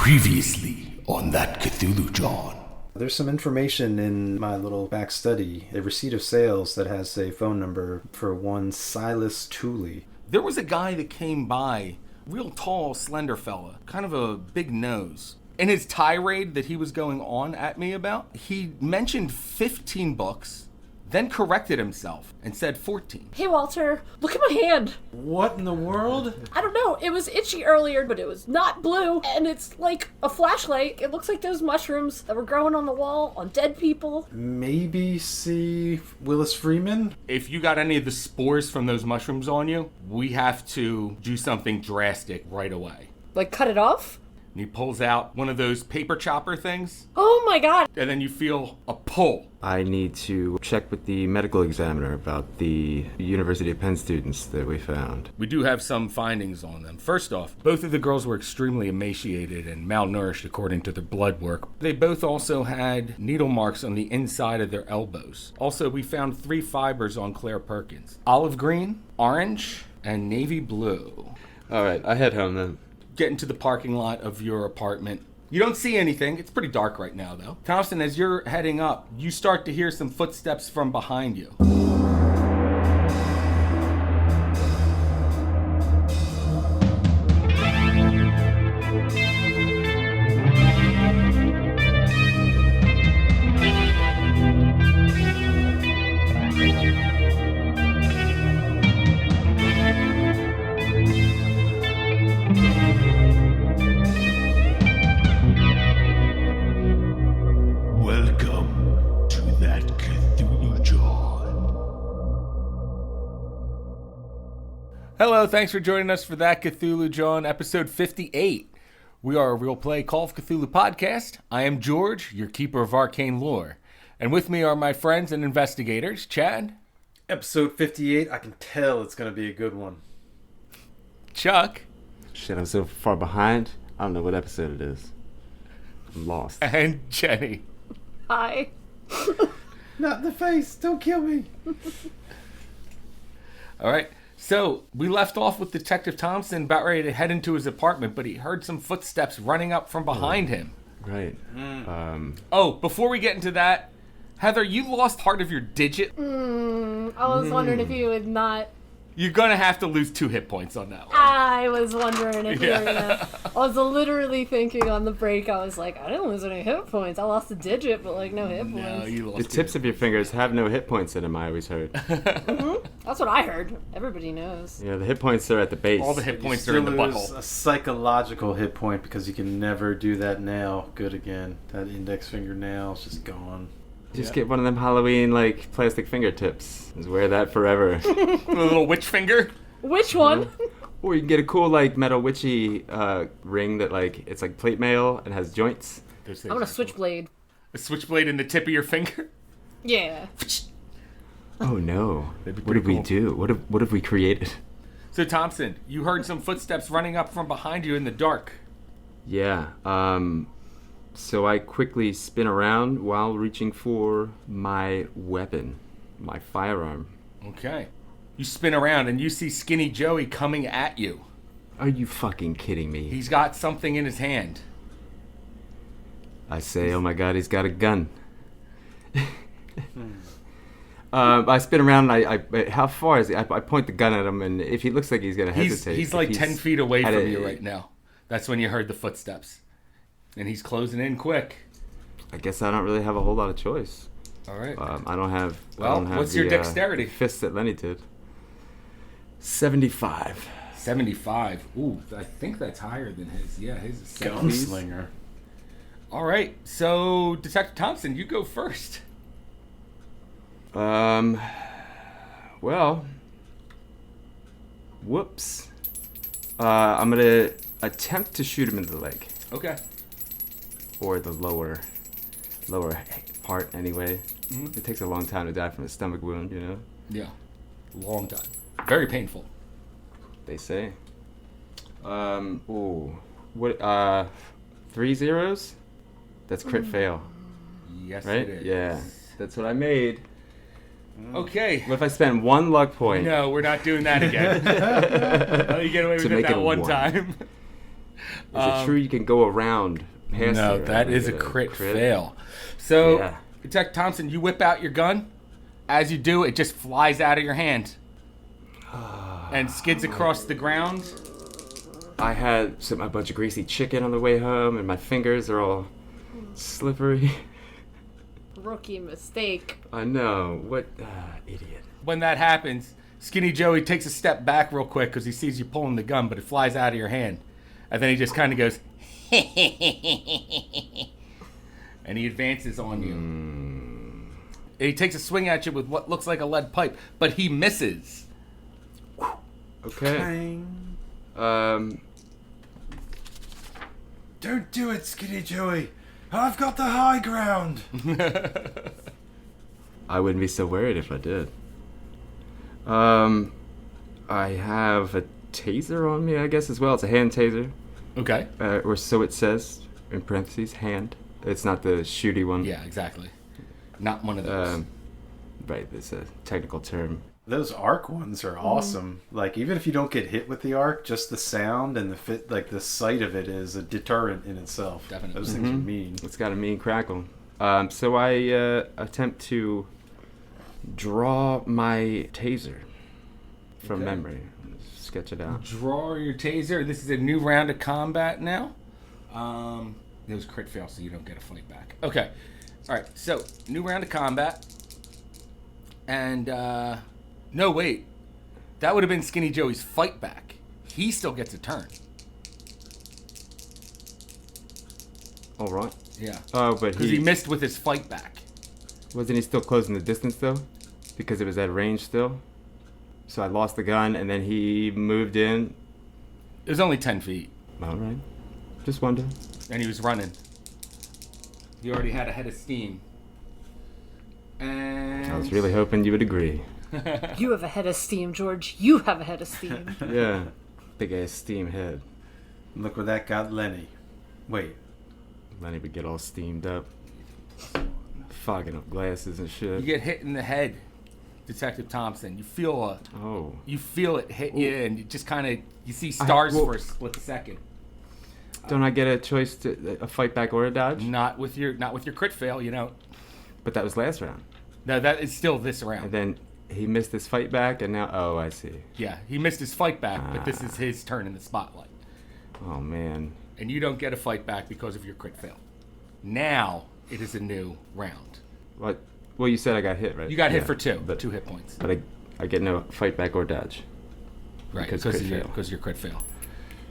Previously on that Cthulhu John. There's some information in my little back study, a receipt of sales that has a phone number for one Silas Tooley. There was a guy that came by, real tall, slender fella, kind of a big nose. In his tirade that he was going on at me about, he mentioned 15 books, then corrected himself and said 14. Hey Walter, look at my hand. What in the world? I don't know, it was itchy earlier, but it was not blue, and it's like a flashlight. It looks like those mushrooms that were growing on the wall on dead people. Maybe see Willis Freeman? If you got any of the spores from those mushrooms on you, we have to do something drastic right away. Like cut it off? And he pulls out one of those paper chopper things, Oh my god. and then you feel a pull. I need to check with the medical examiner about the University of Penn students that we found. We do have some findings on them. First off, both of the girls were extremely emaciated and malnourished according to their blood work. They both also had needle marks on the inside of their elbows. Also, we found 3 fibers on Claire Perkins: olive green, orange, and navy blue. All right, I head home then. Get into the parking lot of your apartment. You don't see anything. It's pretty dark right now, though. Thompson, as you're heading up, you start to hear some footsteps from behind you. Welcome to that Cthulhu John. Hello, thanks for joining us for that Cthulhu John, episode 58. We are a real play Call of Cthulhu podcast. I am George, your keeper of arcane lore. And with me are my friends and investigators, Chad, Episode 58, I can tell it's going to be a good one. Chuck, Shit, I'm so far behind. I don't know what episode it is. I'm lost. and Jenny. Hi. Not in the face, don't kill me. All right, so we left off with Detective Thompson about ready to head into his apartment, but he heard some footsteps running up from behind him. Right. Oh, before we get into that, Heather, you lost part of your digit. I was wondering if you would not. You're going to have to lose 2 hit points on that one. I was wondering if you were gonna. I was literally thinking on the break, I was like, I didn't lose any hit points. I lost a digit, but like no hit No, points. you lost The tips of your fingers have no hit points in them, I always heard. That's what I heard. Everybody knows. Yeah, the hit points are at the base. All the hit points You are in the still lose butthole. a psychological hit point because you can never do that nail good again. That index finger nail is just gone. Just get one of them Halloween, like, plastic fingertips. Just wear that forever. A little witch finger. Which one? Or you can get a cool, like, metal witchy ring that, like, it's like plate mail and has joints. Those things I want a are cool. switchblade. A switchblade in the tip of your finger. Yeah. Oh no! That'd be What did pretty we do? What have we created? So Thompson, you heard some footsteps running up from behind you in the dark. Yeah. So I quickly spin around while reaching for my weapon, my firearm. Okay. You spin around and you see Skinny Joey coming at you. Are you fucking kidding me? He's got something in his hand. I say, oh my god, he's got a gun. I spin around and I how far is he? I point the gun at him, and if he looks like he's gonna hesitate, He's like 10 feet away at from a- you right now. That's when you heard the footsteps. And he's closing in quick. I guess I don't really have a whole lot of choice. All right. I don't have. Well, I don't have what's your dexterity? Fists that Lenny did. 75. 75. Ooh, I think that's higher than his. Yeah, his is 70. Gunslinger. All right. So, Detective Thompson, you go first. Well, whoops. I'm gonna attempt to shoot him in the leg, Okay. or the lower part anyway. It takes a long time to die from a stomach wound, you know. Yeah. Long time. Very painful. They say. Ooh, what? 3 zeros? That's crit fail, Yes, right? it is. Yeah, that's what I made. Okay. What if I spend 1 luck point? No, we're not doing that again. Oh, you get away To with it make that it one one. time. it true you can go around past No, it? that is a crit fail. So, Yeah. Detective Thompson, you whip out your gun. As you do, it just flies out of your hand and skids across the ground. I had a bunch of greasy chicken on the way home, and my fingers are all slippery. Rookie mistake. I know. What idiot. When that happens, Skinny Joey takes a step back real quick because he sees you pulling the gun, but it flies out of your hand. And then he just kind of goes, and he advances on you. And he takes a swing at you with what looks like a lead pipe, but he misses. Okay. Don't do it, Skinny Joey. I've got the high ground. I wouldn't be so worried if I did. I have a taser on me, I guess, as well. It's a hand taser. Okay. Or so it says, in parentheses, hand. It's not the shooty one. Yeah, exactly. Not one of those. Right, it's a technical term. Those arc ones are awesome. Like, even if you don't get hit with the arc, just the sound and the sight of it is a deterrent in itself. Definitely. Those things are mean. It's got a mean crackle. So I attempt to draw my taser from Okay. memory. Sketch it out. Draw your taser. This is a new round of combat now. It was crit fail, so you don't get a fight back. Okay. All right. So new round of combat. And no, wait. That would have been Skinny Joey's fight back. He still gets a turn. All right. Yeah. Oh, but Because he missed with his fight back. wasn't he still closing the distance though? Because it was at range still. So I lost the gun, and then he moved in. It was only 10 feet, All right. Just wondering. and he was running. He already had a head of steam. And I was really hoping you would agree. You have a head of steam, George. You have a head of steam. Yeah. Big ass steam head. Look where that got Lenny. Wait. Lenny would get all steamed up. Fogging up glasses and you shit. get hit in the head, Detective Thompson. You feel Oh. it hit you, and you just kind of you see stars well- for a split second. Don't I get a choice to a fight back or a dodge? Not with your crit fail, you know. But that was last round. No, that is still this round. And then he missed his fight back, and now I see. Yeah, he missed his fight back, but this is his turn in the spotlight. Oh man. And you don't get a fight back because of your crit fail. Now it is a new round. What? Well, you said I got hit, right? You got hit Yeah, for 2 but 2 hit points. But I get no fight back or dodge. Right, because because crit fail. of your crit fail.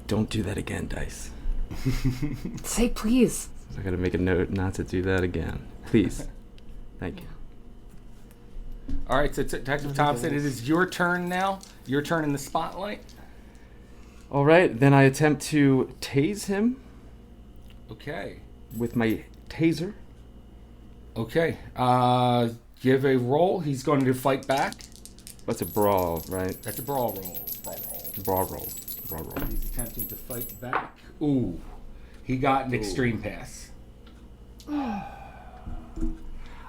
Don't do that again, Dice. Say please. I gotta make a note not to do that again. Please. Thank you. All right, so Detective Thompson, it is your turn now. Your turn in the spotlight. All right, then I attempt to tase him Okay. with my taser. Okay. Give a roll. He's going to fight back. That's a brawl, right? That's a brawl roll. Brawl roll. Brawl roll. Brawl roll. He's attempting to fight back. Ooh. He got an extreme pass.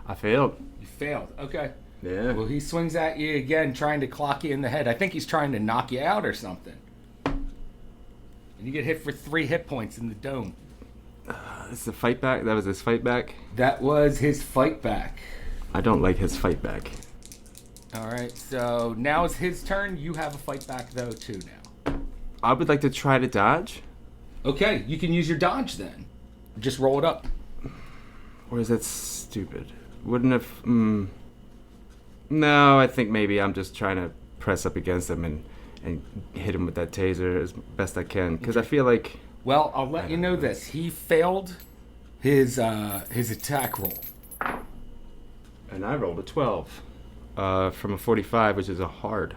I failed. You failed. Okay. Yeah. Well, he swings at you again, trying to clock you in the head. I think he's trying to knock you out or something. And you get hit for 3 hit points in the dome. This is a fight back. That was his fight back. That was his fight back. I don't like his fight back. All right, so now it's his turn. You have a fight back, though, too, now. I would like to try to dodge. Okay, you can use your dodge, then. Just roll it up. Or is that stupid? Wouldn't have... No, I think maybe I'm just trying to press up against him and hit him with that taser as best I can. Because I feel like... Well, I'll let you know this. He failed his attack roll. And I rolled a 12 from a 45, which is a hard.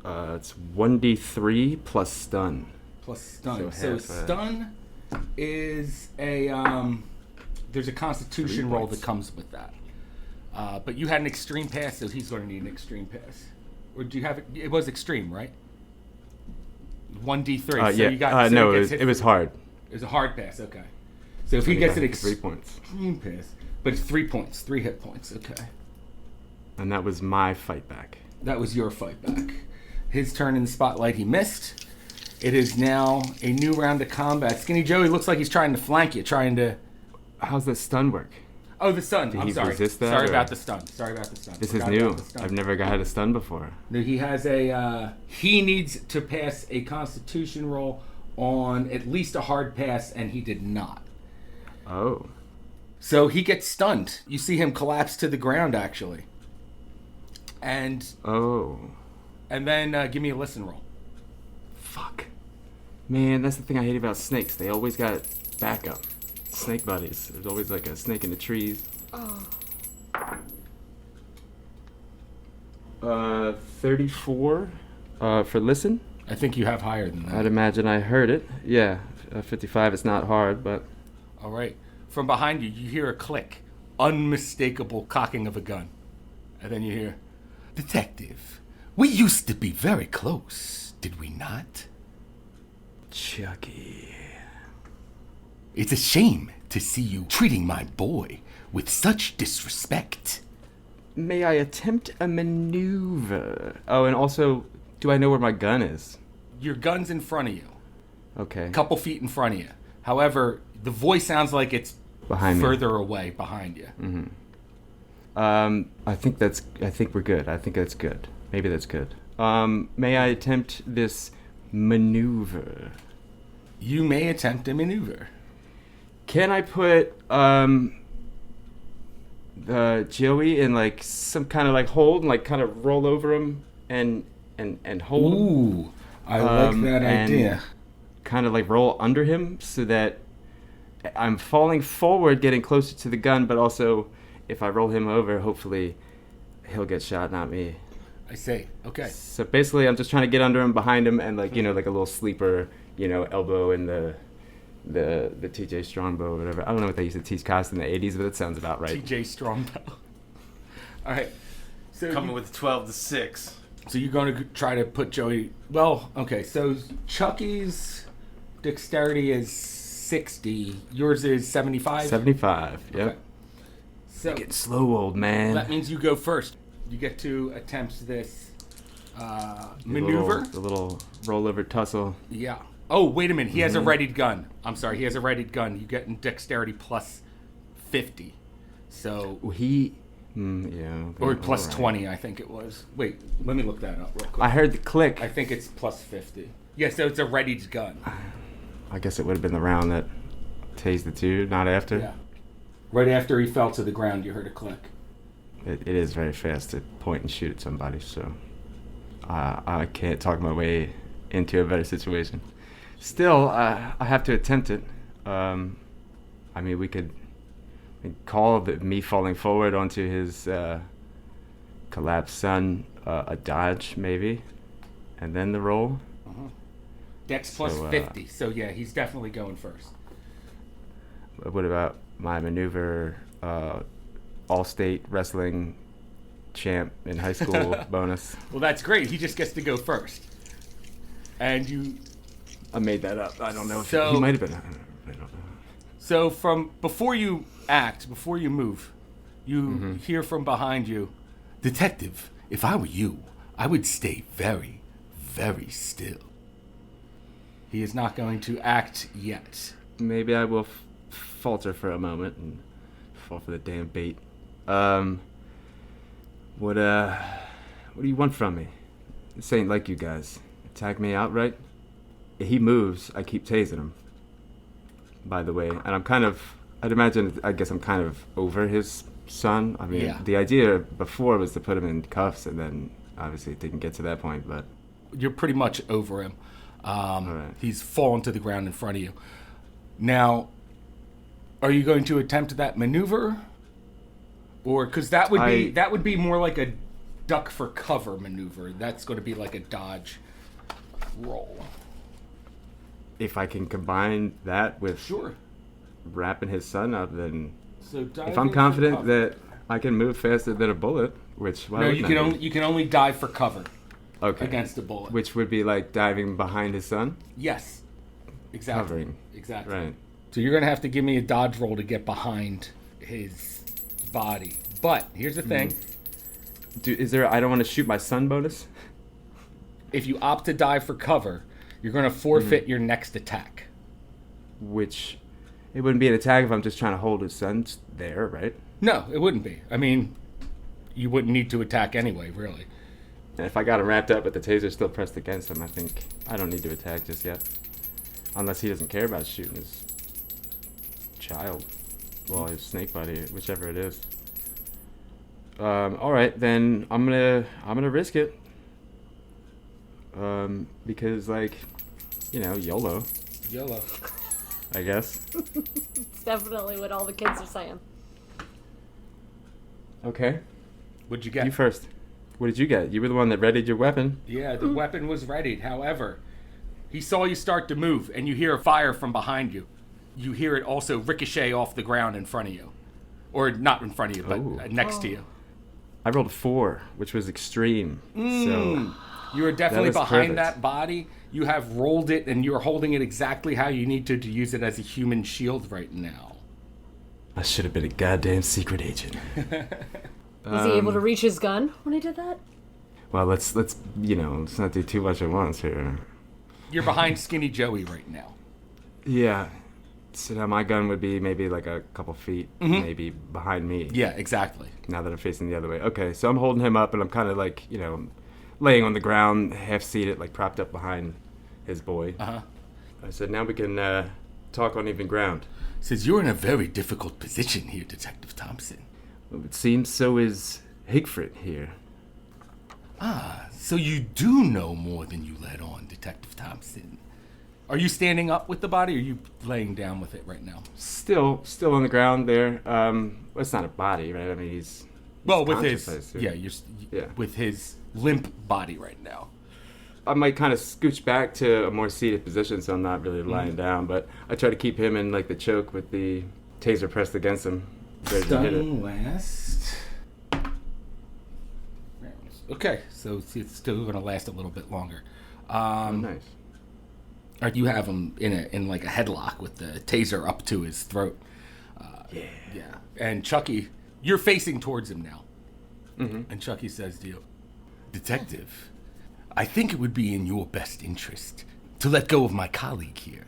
It's 1d3 plus stun. Plus stun. So So half, stun is a... there's a constitution 3 roll points. that comes with that. But you had an extreme pass, so he's going to need an extreme pass. Or do you have it? It was extreme, right? 1d3. So Yeah. you got, so No, he gets hit it was for- hard. It was a hard pass, okay. So if he He gets got an hit for 3 points. extreme pass, but it's 3 points, 3 hit points, okay. And that was my fight back. That was your fight back. His turn in the spotlight, he missed. It is now a new round of combat. Skinny Joey looks like he's trying to flank you, trying to... How's the stun work? Oh, the stun. Did I'm he sorry. resist that, Sorry or- about the stun. This is Forgot new. about the stun. I've never had a stun before. No, he has a... he needs to pass a Constitution roll on at least a hard pass, and he did not. Oh. So he gets stunned. You see him collapse to the ground, actually. And then give me a listen roll. Fuck. Man, that's the thing I hate about snakes. They always got backup. Snake buddies. There's always like a snake in the trees. Oh. 34 for listen. I think you have higher than that. I'd imagine I heard it. Yeah, 55 is not hard, but... All right. From behind you, you hear a click. Unmistakable cocking of a gun. And then you hear, Detective, we used to be very close, did we not? Chucky. It's a shame to see you treating my boy with such disrespect. May I attempt a maneuver? Oh, and also, do I know where my gun is? your gun's in front of you. Okay. A couple feet in front of you. However, the voice sounds like it's Behind me. further away behind you. Mm-hmm. I think we're good. I think that's good. Maybe that's good. May I attempt this maneuver? You may attempt a maneuver. Can I put Joey in like some kind of like hold and like kind of roll over him and hold him? Ooh, I like that and idea. Kind of like roll under him so that I'm falling forward, getting closer to the gun, but also if I roll him over, hopefully he'll get shot, not me. I see. Okay. So basically, I'm just trying to get under him, behind him, and like like a little sleeper, elbow in the TJ Strongbow or whatever. I don't know what they used to teach cops in the 80s, but that sounds about right. TJ Strongbow. All right. So Coming with 12 to 6. So you're going to try to put Joey... Well, okay, so Chucky's dexterity is 60. Yours is 75? 75, yep. Okay. So Getting slow, old man. that means you go first. You get to attempt this maneuver. The little rollover tussle. Yeah. Oh, wait a minute. He has a readied gun. I'm sorry. He has a readied gun. You get in dexterity plus 50. So... Or plus all right. 20, I think it was. Wait, let me look that up real quick. I heard the click. I think it's plus 50. Yeah, so it's a readied gun. I guess it would have been the round that tased the two, not after. Yeah. Right after he fell to the ground, you heard a click. It is very fast to point and shoot at somebody, so I can't talk my way into a better situation. Still, I have to attempt it. We could call me falling forward onto his collapsed son a dodge, maybe, and then the roll. Dex plus So, 50. So, yeah, he's definitely going first. What about my maneuver, all-state wrestling champ in high school bonus? Well, that's great. He just gets to go first. And you... I made that up. I don't know if So- he might have been. I don't know. So, from... Before you act, before you move, you hear from behind you, Detective, if I were you, I would stay very, very still. he is not going to act yet. Maybe I will falter for a moment and fall for the damn bait. What do you want from me? This ain't like you guys. Attack me outright? If he moves, I keep tasing him. By the way, and I guess I'm kind of over his son. I mean, Yeah. The idea before was to put him in cuffs, and then obviously it didn't get to that point, but You're pretty much over him. right. He's fallen to the ground in front of you. Now, are you going to attempt that maneuver? Or, because that would be more like a duck for cover maneuver. That's going to be like a dodge roll. if I can combine that with Sure. wrapping his son up, then So if I'm confident that I can move faster than a bullet, which why No, wouldn't I be? you can only dive for cover Okay. against a bullet. Which would be like diving behind his son? Yes. Exactly. Covering. Exactly. Right. So you're going to have to give me a dodge roll to get behind his body. But here's the thing. Is there I don't want to shoot my son bonus? If you opt to dive for cover, You're going to forfeit your next attack. Which, it wouldn't be an attack if I'm just trying to hold his son there, right? No, it wouldn't be. I mean, you wouldn't need to attack anyway, really. And if I got him wrapped up but the taser still pressed against him, I think I don't need to attack just yet. Unless he doesn't care about shooting his child. Well, his snake buddy, whichever it is. All right, then I'm gonna risk it. Because like, YOLO, YOLO. I guess. It's definitely what all the kids are saying. Okay. What'd you get? You first. What did you get? You were the one that readied your weapon. Yeah, the weapon was readied. However, he saw you start to move, and you hear a fire from behind you. You hear it also ricochet off the ground in front of you. Or not in front of you, but next to you. I rolled a 4, which was extreme. So You are definitely was behind perfect. that body. You have rolled it, and you're holding it exactly how you need to use it as a human shield right now. I should have been a goddamn secret agent. Was he able to reach his gun when he did that? Well, let's let's not do too much at once here. You're behind Skinny Joey right now. Yeah. So now my gun would be maybe like a couple feet, maybe behind me. Yeah, exactly. Now that I'm facing the other way. Okay, so I'm holding him up, and I'm kind of like, laying on the ground, half seated, like propped up behind his boy. Uh-huh. I said, now we can talk on even ground. Says you're in a very difficult position here, Detective Thompson. Well, it seems so is Higfrid here. Ah, so you do know more than you let on, Detective Thompson. Are you standing up with the body, or are you laying down with it right now? Still on the ground there. Well, it's not a body, right? I mean, he's Well, with conscious, his I assume. yeah, with his limp body right now. I might kind of scooch back to a more seated position, so I'm not really lying down. But I try to keep him in like the choke with the taser pressed against him. Ready to hit it. Last. Okay, so it's still going to last a little bit longer. Nice. Or you have him in like a headlock with the taser up to his throat. Yeah. And Chucky, you're facing towards him now. Mm-hmm. And Chucky says to you, Detective, I think it would be in your best interest to let go of my colleague here.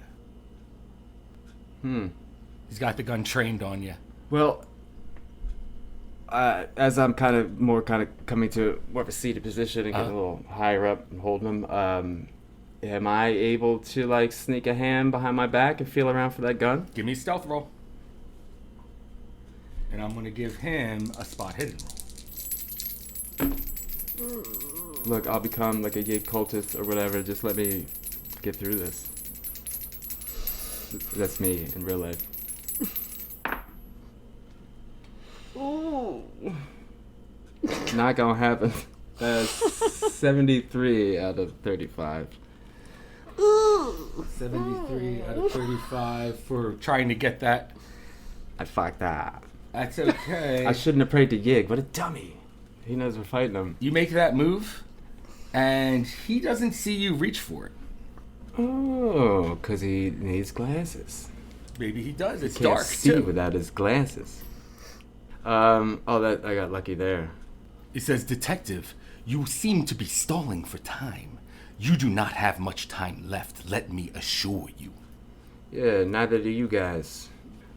he's got the gun trained on you. Well, as I'm kind of coming to more of a seated position and getting a little higher up and holding him, am I able to like sneak a hand behind my back and feel around for that gun? Give me a stealth roll. And I'm going to give him a spot hidden roll. Look, I'll become like a gay cultist or whatever. Just let me get through this. That's me in real life. Not gonna happen. That's 73 out of 35. 73 out of 35 for trying to get that. I fucked that. That's okay. I shouldn't have prayed to Yig. What a dummy. He knows we're fighting him. You make that move, and he doesn't see you reach for it. Oh, because he needs glasses. Maybe he does. It's Can't dark, see too. without his glasses. That I got lucky there. It says, Detective, you seem to be stalling for time. You do not have much time left, let me assure you. Yeah, neither do you guys.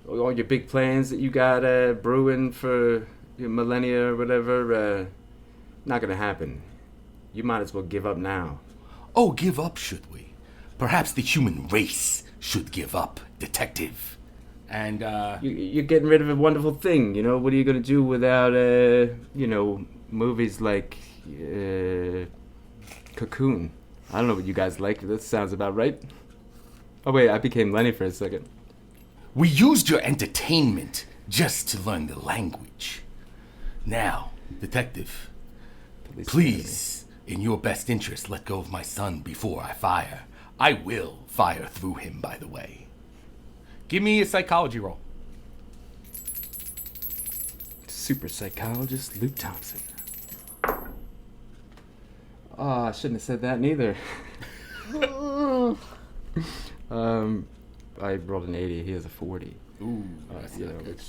All your big plans that you got brewing for your millennia or whatever, not gonna happen. You might as well give up now. Oh, give up, should we? Perhaps the human race should give up, Detective. And, You're getting rid of a wonderful thing, you know? What are you gonna do without, movies like, Cocoon? I don't know what you guys like, but that sounds about right. Oh wait, I became Lenny for a second. We used your entertainment just to learn the language. Now, Detective, please, in your best interest, let go of my son before I fire. I will fire through him, by the way. give me a psychology roll. Super psychologist Luke Thompson. Oh, I shouldn't have said that neither. I rolled an 80. He has a 40. Ooh, that's not good. Which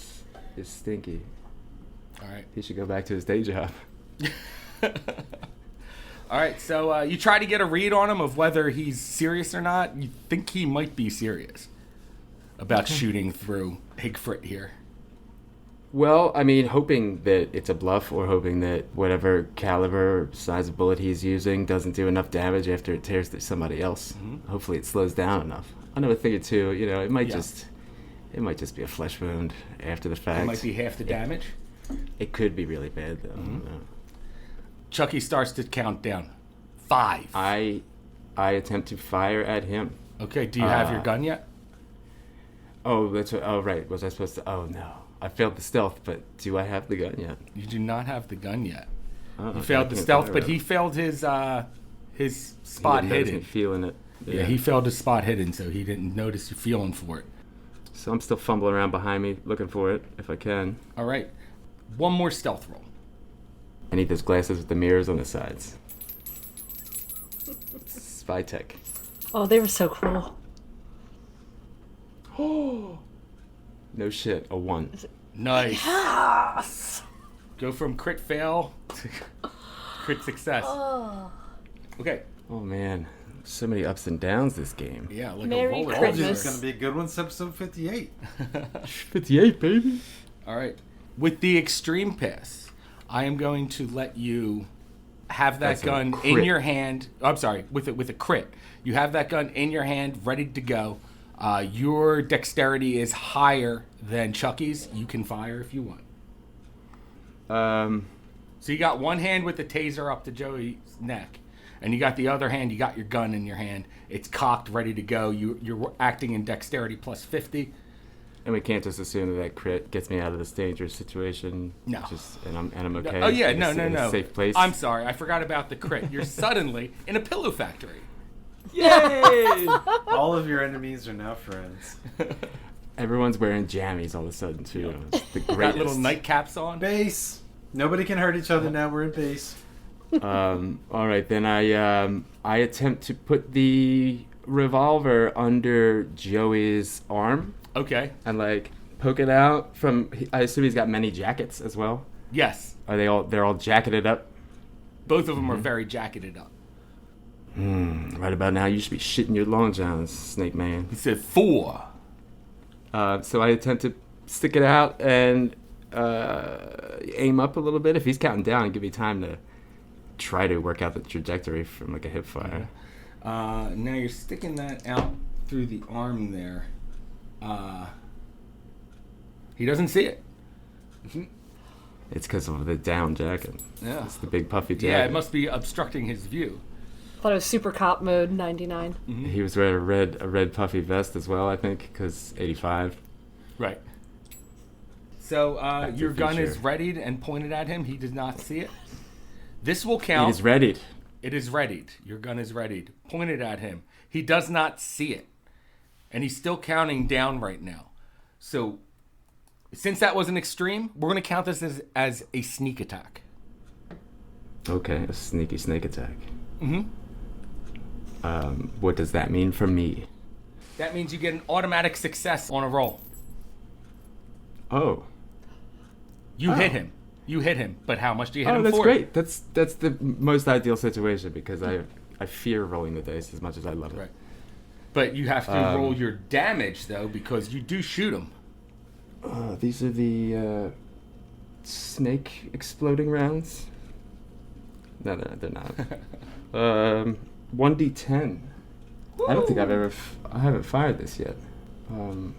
is stinky. All right. He should go back to his day job. All All right, so you try to get a read on him of whether he's serious or not. You think he might be serious about shooting through Higfrit here. Well, I mean, hoping that it's a bluff or hoping that whatever caliber or size of bullet he's using doesn't do enough damage after it tears through somebody else. Mm-hmm. Hopefully it slows down enough. I know a thing or two, it might Yeah. it might just be a flesh wound after the fact. It might be half the damage. It could be really bad, though. Mm-hmm. Chucky starts to count down. 5. I attempt to fire at him. Okay, do you have your gun yet? Oh, right. Was I supposed to? Oh, no. I failed the stealth, but do I have the gun yet? You do not have the gun yet. Oh, You failed I the can't stealth, fire but him. he failed his spot He didn't notice me hidden. feeling it. Yeah, he failed his spot hidden, so he didn't notice you feeling for it. So I'm still fumbling around behind me, looking for it, if I can. All right, one more stealth roll. I need those glasses with the mirrors on the sides. Spy tech. Oh, they were so cool. No shit, a 1. Nice. Yes! Go from crit fail to crit success. Okay. Oh man, so many ups and downs this game. Yeah, like Merry a roller Told you Christmas. it's going to be a good one. It's episode 58. 58, baby. All right. With the extreme pass, I am going to let you have that That's a gun crit. in your hand. I'm sorry, with a crit. You have that gun in your hand, ready to go. Your dexterity is higher than Chucky's. You can fire if you want. So you got one hand with the taser up to Joey's neck, and you got the other hand. You got your gun in your hand. It's cocked, ready to go. You're acting in dexterity plus 50. And we can't just assume that crit gets me out of this dangerous situation. No. And I'm okay. Oh yeah, in a safe place. I'm sorry, I forgot about the crit. You're suddenly in a pillow factory. Yay! All of your enemies are now friends. Everyone's wearing jammies all of a sudden too. It's the Got greatest. little nightcaps on. Base. Nobody can hurt each other now. We're in base. All right, then I attempt to put the revolver under Joey's arm Okay. and poke it out from. I assume he's got many jackets as well. Yes. Are they all? They're all jacketed up. Both of them are very jacketed up. Right about now, you should be shitting your long johns, Snake Man. He said 4. So I attempt to stick it out and aim up a little bit. If he's counting down, give me time to try to work out the trajectory from a hip fire. Now you're sticking that out through the arm there. He doesn't see it. It's because of the down jacket. Yeah. It's the big puffy jacket. Yeah, it must be obstructing his view. Thought it was Super Cop mode 99. He was wearing a red puffy vest as well, I think, because 85. Right. So Active your gun is feature. readied and pointed at him. He does not see it. This will It count. is readied. It is readied. Your gun is readied. Pointed at him. He does not see it. And he's still counting down right now. So, since that was an extreme, we're going to count this as a sneak attack. Okay, a sneaky snake attack. Mm-hmm. What does that mean for me? That means you get an automatic success on a roll. Oh. You Oh. hit him. You hit him. But how much do you hit Oh, him that's for? great. That's the most ideal situation because I fear rolling the dice as much as I love it. Right. But you have to roll your damage, though, because you do shoot him. These are the snake exploding rounds. No, they're not. 1d10. I don't think I haven't fired this yet. I don't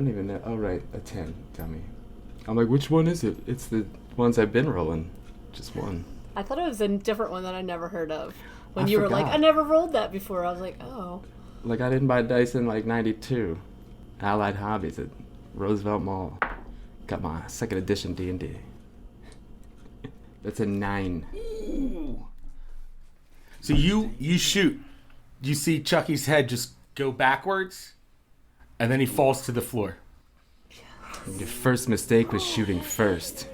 even know. Oh, right, a 10. Tell me. I'm like, which one is it? It's the ones I've been rolling. Just one. I thought it was a different one that I never heard of. When I you were like, forgot. I never rolled that before. I was like, oh. Like, I didn't buy dice in, 92. Allied Hobbies at Roosevelt Mall. Got my second edition D&D. That's a 9. Ooh. So you shoot. You see Chucky's head just go backwards, and then he falls to the floor. Your first mistake was shooting first.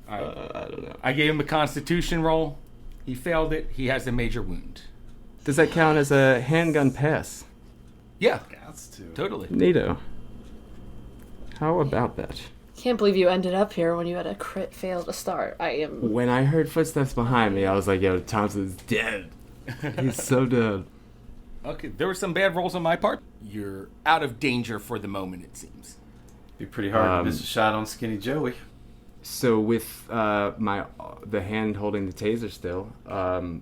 I don't know. I gave him a constitution roll. He failed it. He has a major wound. Does that count as a handgun pass? Yeah, That's two. totally. Neato. How about that? Can't believe you ended up here when you had a crit fail to start. I am. When I heard footsteps behind me, I was like, yo, Thompson's dead. He's so dead. Okay, there were some bad rolls on my part. You're out of danger for the moment, it seems. Be pretty hard to miss a shot on Skinny Joey. So with the hand holding the taser still, can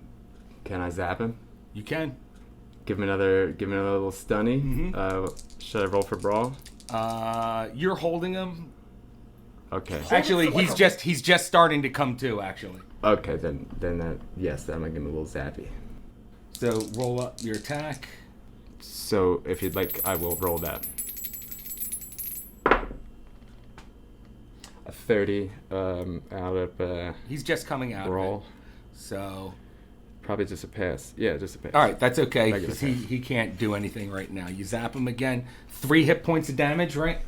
I zap him? You can. Give him another little stunny. Mm-hmm. Should I roll for brawl? You're holding him. Okay. Actually, he's just starting to come to. Actually. Okay, then that yes, I'm gonna give him a little zappy. So roll up your attack. So if you'd like, I will roll that. A 30 out of He's just coming out. brawl. Of it. So. Probably just a pass. Yeah, just a pass. All right, that's okay Regular because he can't do anything right now. You zap him again. 3 hit points of damage, right?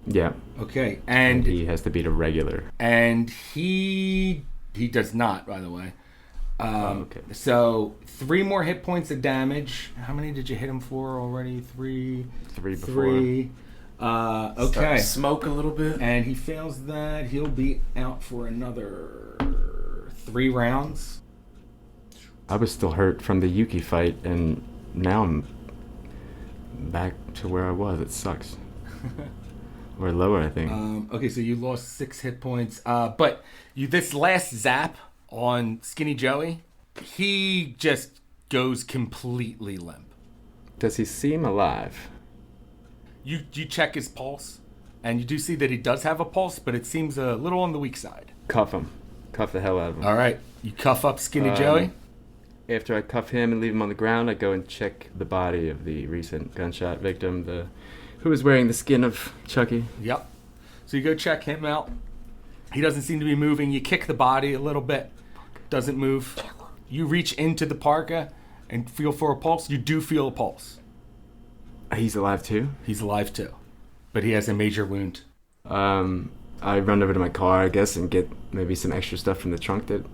Yeah. Okay, And he has to beat a regular. And he does not, by the way. Okay. So 3 more hit points of damage. How many did you hit him for already? 3. 3 before. 3. Okay. Start to smoke a little bit. And he fails that. He'll be out for another 3 rounds. I was still hurt from the Yuki fight, and now I'm back to where I was. It sucks. Or lower, I think. Okay, so you lost 6 hit points. But this last zap on Skinny Joey, he just goes completely limp. Does he seem alive? You check his pulse, and you do see that he does have a pulse, but it seems a little on the weak side. Cuff him. Cuff the hell out of him. All right, you cuff up Skinny Joey. After I cuff him and leave him on the ground, I go and check the body of the recent gunshot victim, who was wearing the skin of Chucky. Yep. So you go check him out. He doesn't seem to be moving. You kick the body a little bit. Doesn't move. You reach into the parka and feel for a pulse. You do feel a pulse. He's alive too? He's alive too. But he has a major wound. I run over to my car, I guess, and get maybe some extra stuff from the trunk that...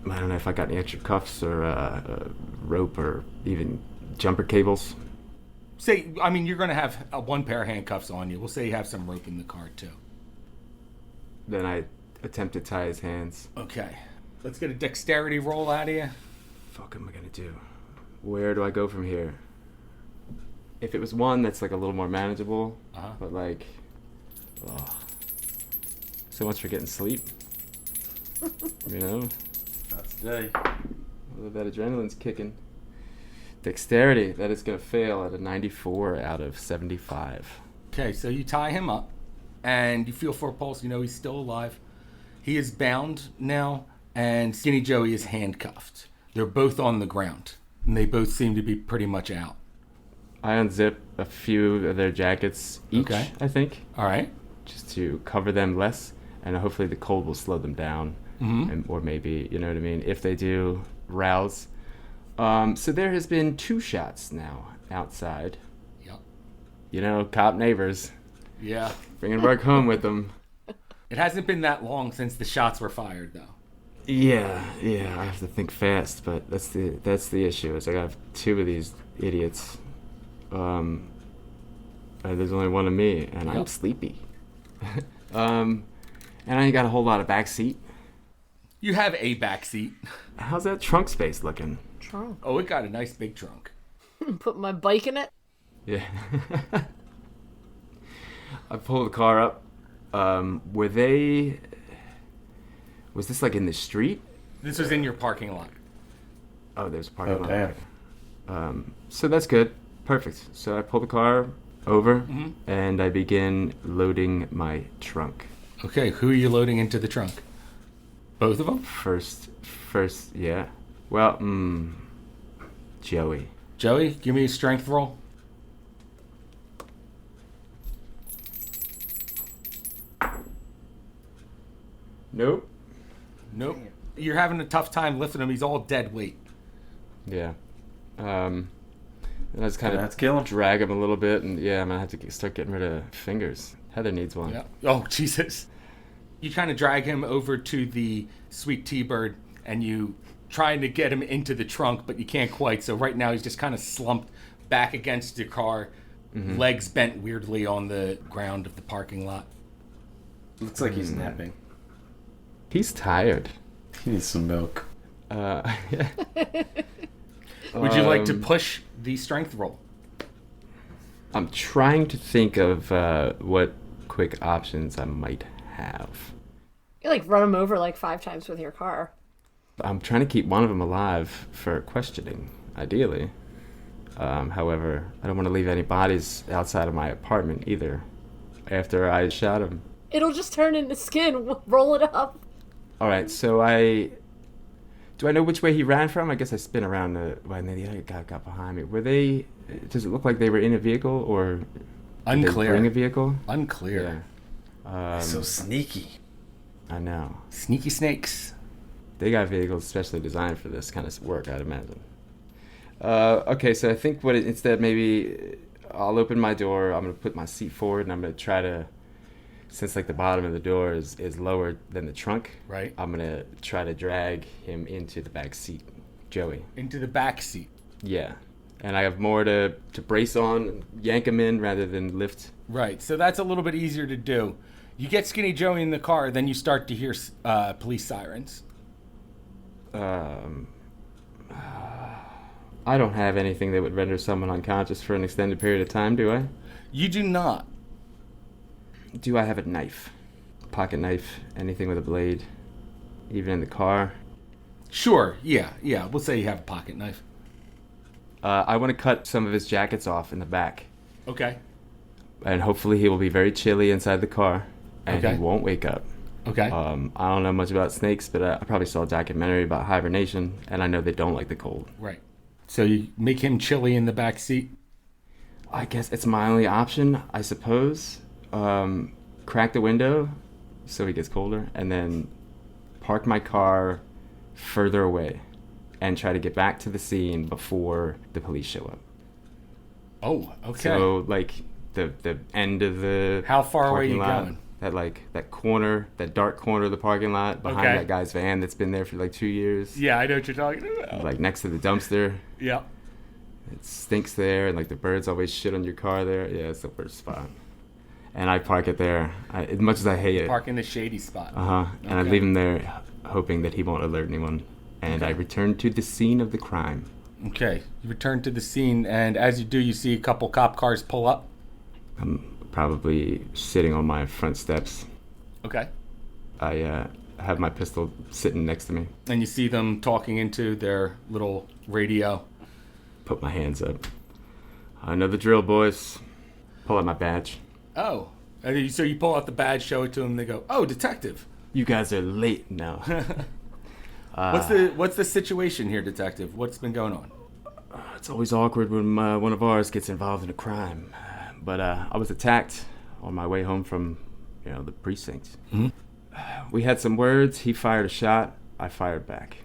I don't know if I got any extra cuffs or rope or even jumper cables. You're going to have 1 pair of handcuffs on you. We'll say you have some rope in the car too. Then I attempt to tie his hands. Okay. Let's get a dexterity roll out of you. Fuck am I going to do? Where do I go from here? If it was one that's like a little more manageable, but like... Oh, so much for getting sleep. You know? Not today. That adrenaline's kicking. Dexterity, that is going to fail at a 94 out of 75. Okay, so you tie him up, and you feel for a pulse. You know he's still alive. He is bound now, and Skinny Joey is handcuffed. They're both on the ground, and they both seem to be pretty much out. I unzip a few of their jackets each, Okay. I think. All right. Just to cover them less, and hopefully the cold will slow them down. Mm-hmm. Or maybe, you know what I mean, if they do rouse. So there has been 2 shots now outside. Yep. You know, cop neighbors. Yeah. Bringing work home with them. It hasn't been that long since the shots were fired, though. Yeah, I have to think fast, but that's the issue. Is I got 2 of these idiots. There's only one of me, and I'm sleepy. And I ain't got a whole lot of backseat. You have a back seat. How's that trunk space looking? Trunk. Oh, it got a nice big trunk. Put my bike in it. Yeah. I pull the car up. Was this like in the street? This was in your parking lot. Oh, there's a parking lot. Damn. So that's good. Perfect. So I pull the car over and I begin loading my trunk. Okay, who are you loading into the trunk? Both of them? First, yeah. Well, Joey. Joey, give me a strength roll. Nope. Nope. You're having a tough time lifting him. He's all dead weight. Yeah. And I just kind That's of killing. drag him a little bit, and yeah, I'm gonna have to start getting rid of fingers. Heather needs one. Yeah. Oh, Jesus. You kind of drag him over to the sweet T-Bird, and you trying to get him into the trunk, but you can't quite. So right now he's just kind of slumped back against the car, legs bent weirdly on the ground of the parking lot. Looks like he's napping. He's tired. He needs some milk. Would you like to push the strength roll? I'm trying to think of what quick options I might have. You like run him over like 5 times with your car. I'm trying to keep one of them alive for questioning, ideally. However, I don't want to leave any bodies outside of my apartment either after I shot him. It'll just turn into skin. Roll it up. All right, so do I know which way he ran from? I guess I spin around when the other guy got behind me. Were they? Does it look like they were in a vehicle or did Unclear. they bring a vehicle? Unclear. Yeah. So sneaky. I know. Sneaky snakes. They got vehicles especially designed for this kind of work, I'd imagine. Okay, so I think instead maybe I'll open my door. I'm gonna put my seat forward and I'm gonna try to. Since like the bottom of the door is lower than the trunk, Right. I'm gonna try to drag him into the back seat, Joey. Into the back seat. Yeah, and I have more to brace on, yank him in rather than lift. Right. So that's a little bit easier to do. You get Skinny Joey in the car, then you start to hear police sirens. I don't have anything that would render someone unconscious for an extended period of time, do I? You do not. Do I have a knife? Pocket knife, anything with a blade, even in the car? Sure. Yeah. We'll say you have a pocket knife. I want to cut some of his jackets off in the back. Okay. And hopefully he will be very chilly inside the car, and Okay. he won't wake up. Okay. I don't know much about snakes, but I probably saw a documentary about hibernation, and I know they don't like the cold. Right. So you make him chilly in the back seat. I guess it's my only option, I suppose. Crack the window so he gets colder, and then park my car further away and try to get back to the scene before the police show up. Oh, okay. So, like, the end of the How far away are you parking lot, going? that corner, that dark corner of the parking lot behind Okay. that guy's van that's been there for like 2 years. Yeah, I know what you're talking about. Like next to the dumpster. Yeah. It stinks there, and like the birds always shit on your car there. Yeah, it's the worst spot. And I park it there, as much as I hate it. Park in the shady spot. And I Okay. leave him there, hoping that he won't alert anyone. And I return to the scene of the crime. Okay. You return to the scene, and as you do, you see a couple cop cars pull up. I'm probably sitting on my front steps. Okay. I have my pistol sitting next to me. And you see them talking into their little radio. Put my hands up. I know the drill, boys. Pull out my badge. Oh. So you pull out the badge, show it to them, and they go, "Oh, detective." You guys are late now. What's the situation here, detective? What's been going on? It's always awkward when one of ours gets involved in a crime. But I was attacked on my way home from, the precinct. Mm-hmm. We had some words. He fired a shot. I fired back.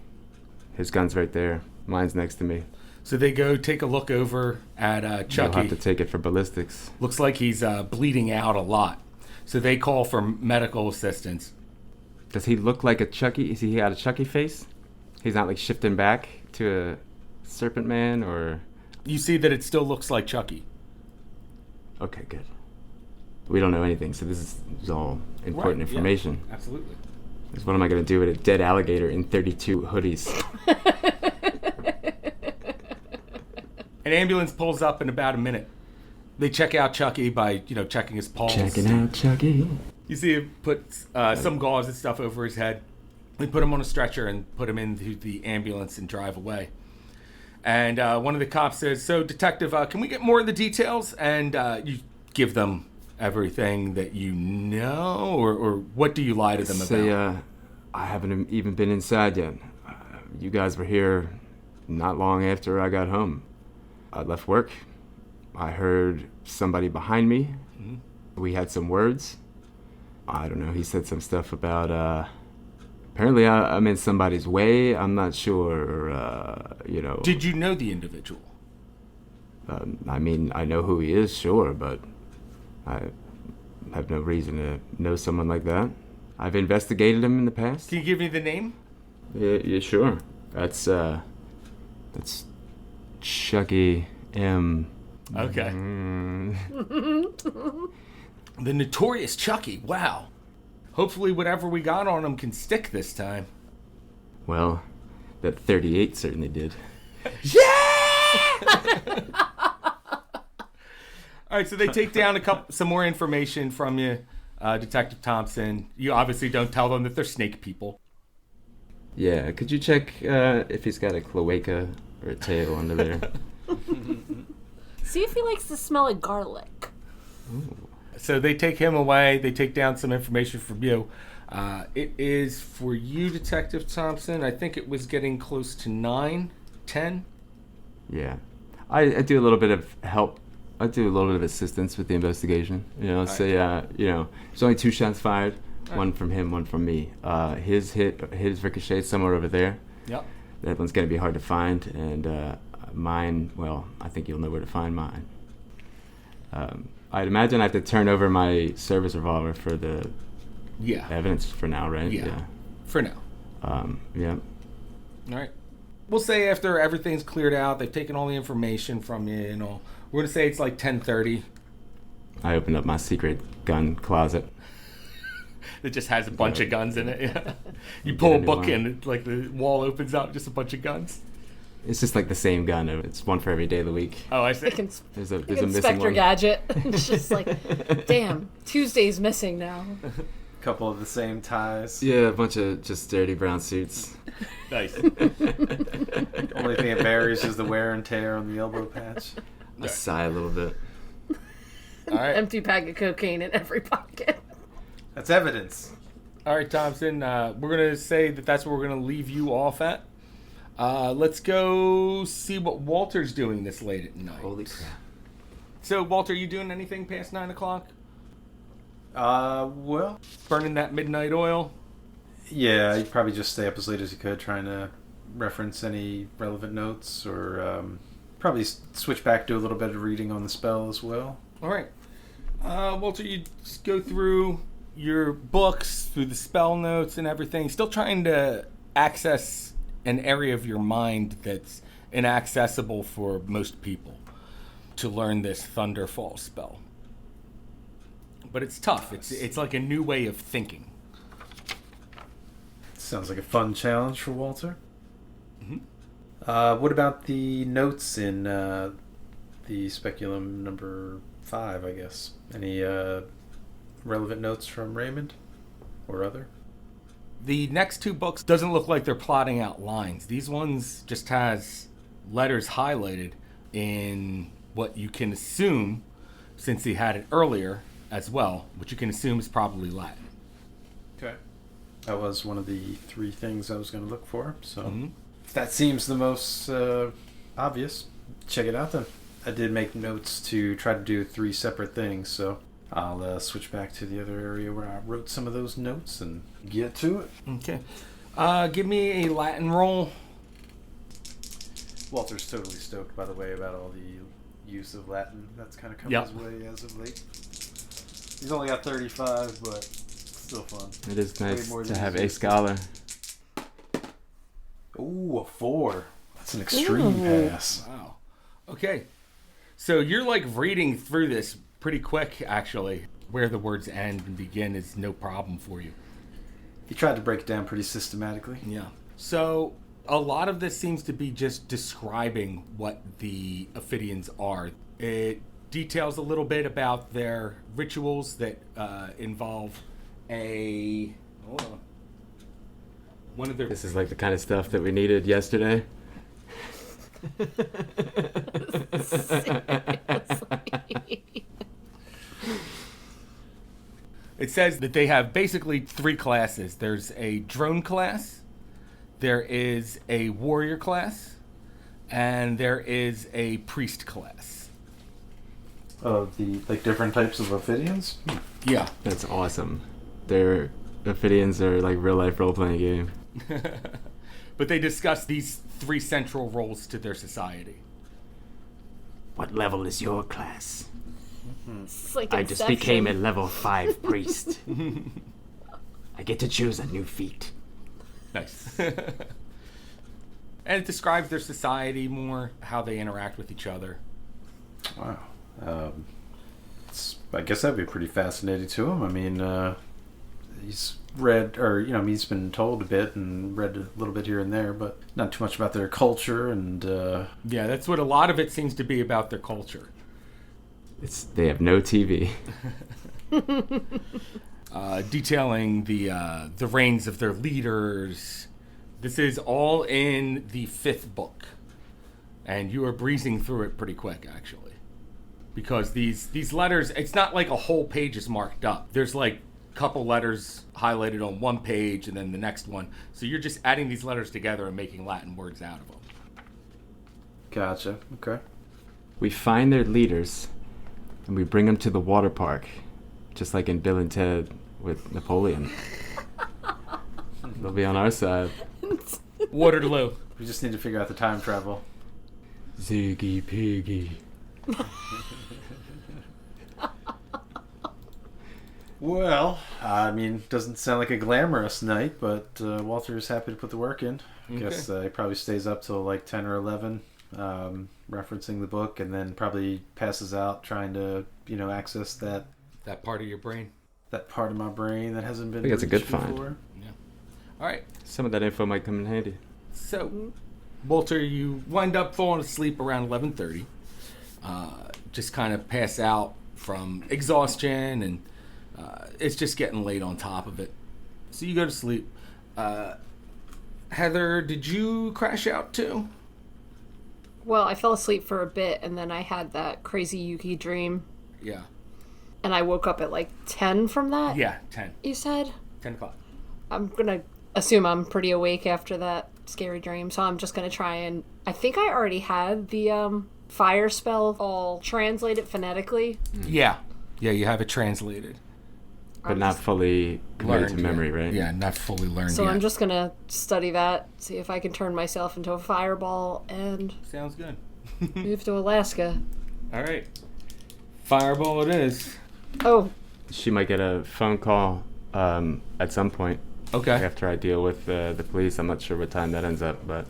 His gun's right there. Mine's next to me. So they go take a look over at You'll Chucky. have to take it for ballistics. Looks like he's bleeding out a lot. So they call for medical assistance. Does he look like a Chucky? Is he got a Chucky face? He's not like shifting back to a serpent man or... You see that it still looks like Chucky. Okay, good. We don't know anything, so this is all important Right, yeah. information. Absolutely. Because what am I going to do with a dead alligator in 32 hoodies? An ambulance pulls up in about a minute. They check out Chucky by, checking his pulse. Checking out Chucky. You see him put some gauze and stuff over his head. They put him on a stretcher and put him into the ambulance and drive away. And one of the cops says, "So, detective, can we get more of the details?" And you give them everything that you know, or what do you lie to them Say, about? I haven't even been inside yet. You guys were here not long after I got home. I left work. I heard somebody behind me. Mm-hmm. We had some words. I don't know. He said some stuff about, apparently I'm in somebody's way. I'm not sure, Did you know the individual? I mean, I know who he is, sure, but I have no reason to know someone like that. I've investigated him in the past. Can you give me the name? Yeah, sure. That's Chucky M. Okay. The notorious Chucky. Wow. Hopefully whatever we got on him can stick this time. Well, that 38 certainly did. All right, so they take down some more information from you, Detective Thompson. You obviously don't tell them that they're snake people. Yeah, could you check if he's got a cloaca or a tail under there? See if he likes the smell of garlic. Ooh. So they take him away. They take down some information from you. It is for you, Detective Thompson. I think it was getting close to 9, 10. Yeah. I do a little bit of help. I do a little bit of assistance with the investigation. You know, say, there's only 2 shots fired. One from him, one from me. His ricochet somewhere over there. Yep. That one's going to be hard to find. And mine, well, I think you'll know where to find mine. I'd imagine I have to turn over my service revolver for the evidence for now, right? Yeah. For now. Yeah. All right. We'll say after everything's cleared out, they've taken all the information from you and all. We're going to say it's like 10:30. I opened up my secret gun closet. It just has a bunch of guns in it. Yeah. You pull a book in, it's like the wall opens up, just a bunch of guns. It's just like the same gun. It's one for every day of the week. Oh, I see. There's a Like missing Inspector one. Gadget. It's just like, damn, Tuesday's missing now. Couple of the same ties. Yeah, a bunch of just dirty brown suits. Nice. Only thing that varies is the wear and tear on the elbow patch. I sigh a little bit. All right. Empty bag of cocaine in every pocket. That's evidence. All right, Thompson. We're going to say that that's where we're going to leave you off at. Let's go see what Walter's doing this late at night. Holy crap. So, Walter, you doing anything past 9 o'clock? Well, Burning that midnight oil? yeah, you'd probably just stay up as late as you could, trying to reference any relevant notes, or probably switch back, do a little bit of reading on the spell as well. All right. Walter, you just go through your books, through the spell notes and everything, still trying to access an area of your mind that's inaccessible for most people to learn this Thunderfall spell. But it's tough. It's like a new way of thinking. Sounds like a fun challenge for Walter. Mm-hmm. What about the notes in the speculum number 5, I guess? Any relevant notes from Raymond or other? The next 2 books doesn't look like they're plotting out lines. These ones just has letters highlighted in what you can assume, since he had it earlier as well, which you can assume is probably Latin. Okay. That was one of the 3 things I was going to look for, so Mm-hmm. if that seems the most obvious, check it out then. I did make notes to try to do 3 separate things, so I'll switch back to the other area where I wrote some of those notes and get to it. Okay. Give me a Latin roll. Walter's totally stoked, by the way, about all the use of Latin. That's kind of come Yep. his way as of late. He's only got 35, but still fun. It is nice more to than have he's a used to. scholar. Ooh, a 4. That's an extreme pass. Wow. Okay. So you're like reading through this pretty quick, actually. Where the words end and begin is no problem for you. He tried to break it down pretty systematically. Yeah. So a lot of this seems to be just describing what the Ophidians are. It details a little bit about their rituals that involve a... Hold on. One of their... This is like the kind of stuff that we needed yesterday. It says that they have basically 3 classes. There's a drone class, there is a warrior class, and there is a priest class. Of the different types of Ophidians? Yeah. That's awesome. Their Ophidians are like real life role playing game. But they discuss these 3 central roles to their society. What level is your class? It's like I just Inception. became a level 5 priest. I get to choose a new feat. Nice. And it describes their society more, how they interact with each other. Wow. I guess that'd be pretty fascinating to him. I mean, he's read, or he's been told a bit and read a little bit here and there, but not too much about their culture. And Yeah, that's what a lot of it seems to be about their culture. They have no TV. Detailing the reigns of their leaders. This is all in the 5th book, and you are breezing through it pretty quick, actually, because these letters, it's not like a whole page is marked up. There's like a couple letters highlighted on one page and then the next one, so you're just adding these letters together and making Latin words out of them. gotcha. Okay. We find their leaders, and we bring them to the water park, just like in Bill and Ted with Napoleon. They'll be on our side. Waterloo. We just need to figure out the time travel. Ziggy Piggy. Well, I mean, doesn't sound like a glamorous night, but Walter is happy to put the work in. I guess he probably stays up till like 10 or 11, referencing the book, and then probably passes out trying to, access that Part of your brain. that part of my brain that hasn't been I think that's a good reached find. before. All right. Some of that info might come in handy. So, Walter, you wind up falling asleep around 11:30. Just kind of pass out from exhaustion, and it's just getting late on top of it. So you go to sleep. Heather, did you crash out too? Well, I fell asleep for a bit, and then I had that crazy Yuki dream, Yeah. and I woke up at like 10 from that. Yeah, 10. You said? 10 o'clock. I'm gonna assume I'm pretty awake after that scary dream, so I'm just gonna try and... I think I already had the fire spell all translated phonetically. Yeah. Yeah, you have it translated. But not fully committed to Learned, memory, yeah. right? Yeah, not fully learned So yet. I'm just gonna study that, see if I can turn myself into a fireball, and Sounds good. move to Alaska. All right. Fireball it is. Oh, She might get a phone call at some point Okay. after I deal with the police. I'm not sure what time that ends up, but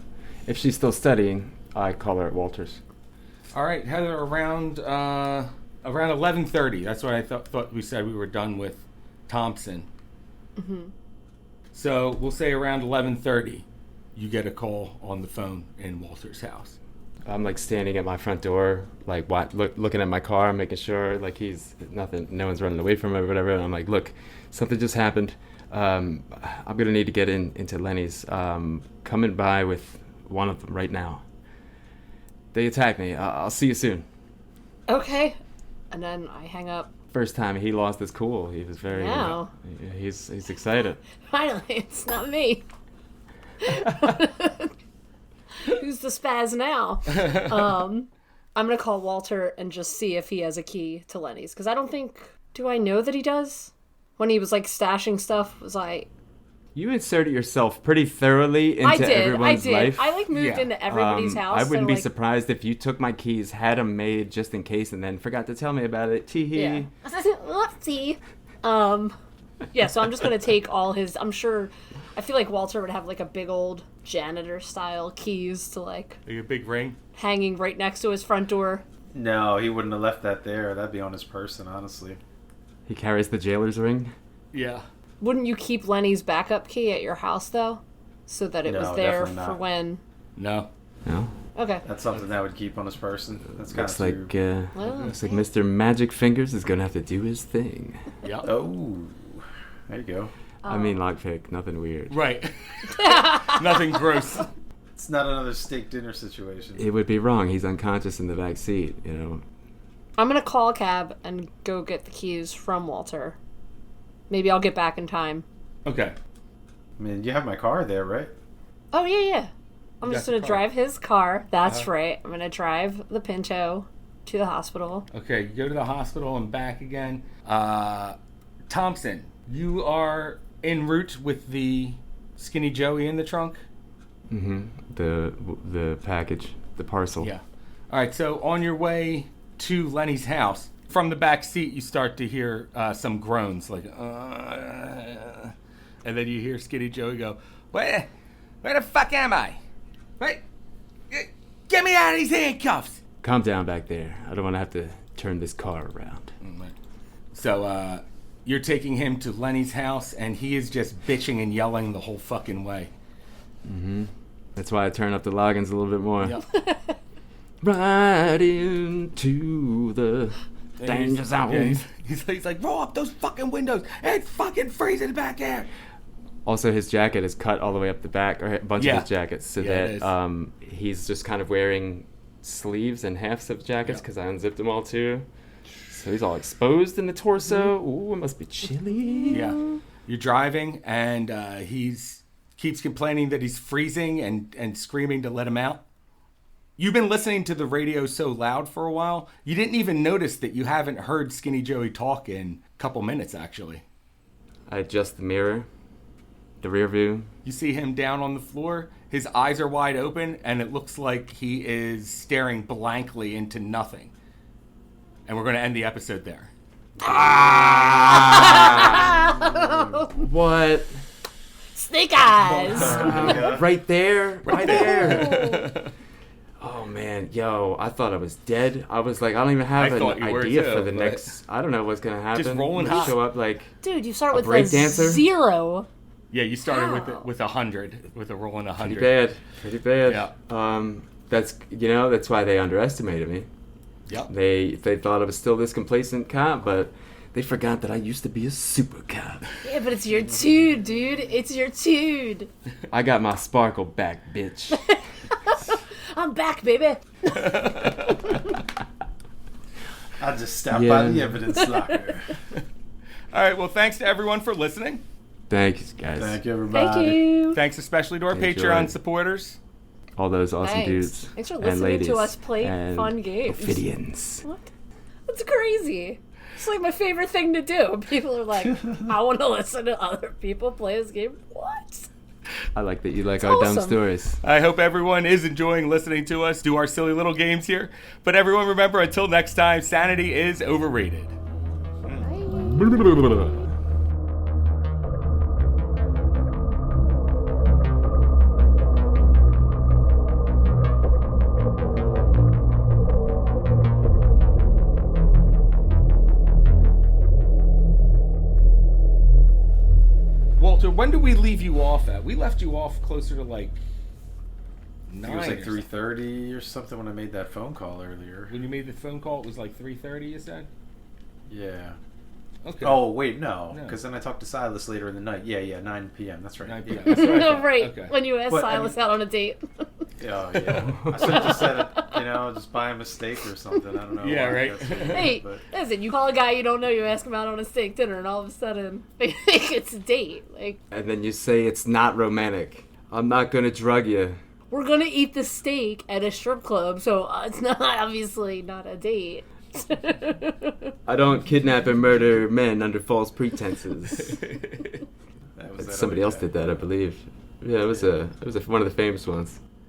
if she's still studying, I call her at Walters. All right, Heather, around 11:30. That's what I thought we said we were done with Thompson. Mm-hmm. So we'll say around 11:30, you get a call on the phone in Walter's house. I'm like standing at my front door, like looking at my car, making sure like no one's running away from it or whatever. And I'm like, look, something just happened. I'm gonna need to get into Lenny's. Coming by with one of them right now. They attacked me. I'll see you soon. okay. And then I hang up. First time he lost his cool. He was very. Wow. He's excited. Finally, it's not me. Who's the spaz now? I'm gonna call Walter and just see if he has a key to Lenny's, because I don't think... Do I know that he does? When he was like stashing stuff, was I... You inserted yourself pretty thoroughly into everyone's life. I like moved Yeah. into everybody's house. I wouldn't so, be like, surprised if you took my keys, had them made just in case, and then forgot to tell me about it. Tee-hee. Yeah. Whoopsie. Yeah, so I'm just gonna take all his... I'm sure... I feel like Walter would have like a big old janitor-style keys to like... Like a big ring. hanging right next to his front door. No, he wouldn't have left that there. That'd be on his person, honestly. He carries the jailer's ring. Yeah. Wouldn't you keep Lenny's backup key at your house, though? So that it No, was there definitely for not. when... No. No. Okay. That's something that would keep on his person. That's kind Looks of like Well, looks like Mr. Magic Fingers is gonna have to do his thing. Yeah. Oh, there you go. I mean, lockpick, nothing weird. Right. Nothing gross. It's not another steak dinner situation. It would be wrong. He's unconscious in the back seat. You know. I'm gonna call a cab and go get the keys from Walter. Maybe I'll get back in time. Okay. I mean, you have my car there, right? Oh, yeah. I'm You just got gonna the car. drive his car. That's right. I'm gonna drive the Pinto to the hospital. Okay, you go to the hospital and back again. Thompson, you are en route with the Skinny Joey in the trunk? Mm-hmm. The package, the parcel. Yeah. All right, so on your way to Lenny's house, from the back seat, you start to hear some groans, like, and then you hear Skinny Joey go, where the fuck am I? Wait, get me out of these handcuffs! Calm down back there. I don't want to have to turn this car around. So You're taking him to Lenny's house, and he is just bitching and yelling the whole fucking way. Mm-hmm. That's why I turn up the logins a little bit more. Yep. Right into the danger zone. Yeah, he's like, roll up those fucking windows. It's fucking freezing back here. Also, his jacket is cut all the way up the back, or a bunch of his jackets, so that he's just kind of wearing sleeves and halves of jackets because I unzipped them all too. So he's all exposed in the torso. Ooh, it must be chilly. Yeah. You're driving, and he's keeps complaining that he's freezing and screaming to let him out. You've been listening to the radio so loud for a while, you didn't even notice that you haven't heard Skinny Joey talk in a couple minutes, actually. I adjust the mirror, the rear view. You see him down on the floor. His eyes are wide open, and it looks like he is staring blankly into nothing. And we're going to end the episode there. What? Snake eyes. Right there. Oh man, yo, I thought I was dead. I was like, I don't even have an idea for the next. I don't know what's gonna happen. Just rolling hot. Show up like. Dude, you start with break a dancer? 0. Yeah, you started with 100, with a rolling 100. Pretty bad. Yeah. That's why they underestimated me. Yep. They thought I was still this complacent cop, but they forgot that I used to be a super cop. Yeah, but it's your dude, dude. It's your dude. I got my sparkle back, bitch. I'm back, baby. I just stopped by the evidence locker. All right, well, thanks to everyone for listening. Thanks, guys. Thank you, everybody. Thank you. Thanks especially to our Patreon supporters. All those awesome dudes. Thanks for and listening ladies to us play and fun games. Ophidians. What? That's crazy. It's like my favorite thing to do. People are like, I want to listen to other people play this game. What? I like that you like It's our awesome. dumb stories. I hope everyone is enjoying listening to us do our silly little games here. But everyone remember, until next time, sanity is overrated. Walter, when did we leave you off at? We left you off closer to like 9. It was like or something. 3:30 or something when I made that phone call earlier. When you made the phone call, it was like 3:30, you said? Yeah. Okay. Oh, wait, no. No. Because then I talked to Silas later in the night. Yeah, 9 p.m. That's right. 9 Yeah. p.m. That's what I thought. Right. Okay. When you asked But, I Silas mean- out on a date. Yeah, yeah. I should have just said it, just by a mistake or something. I don't know. Yeah, why right. that's weird, Hey, but- listen, you call a guy you don't know, you ask him out on a steak dinner, and all of a sudden, it's a date. Like, And then you say it's not romantic. I'm not gonna drug you. we're gonna eat the steak at a strip club, so it's not obviously not a date. I don't kidnap and murder men under false pretenses. That was that Somebody other else guy. did that, I believe. Yeah, it was one of the famous ones.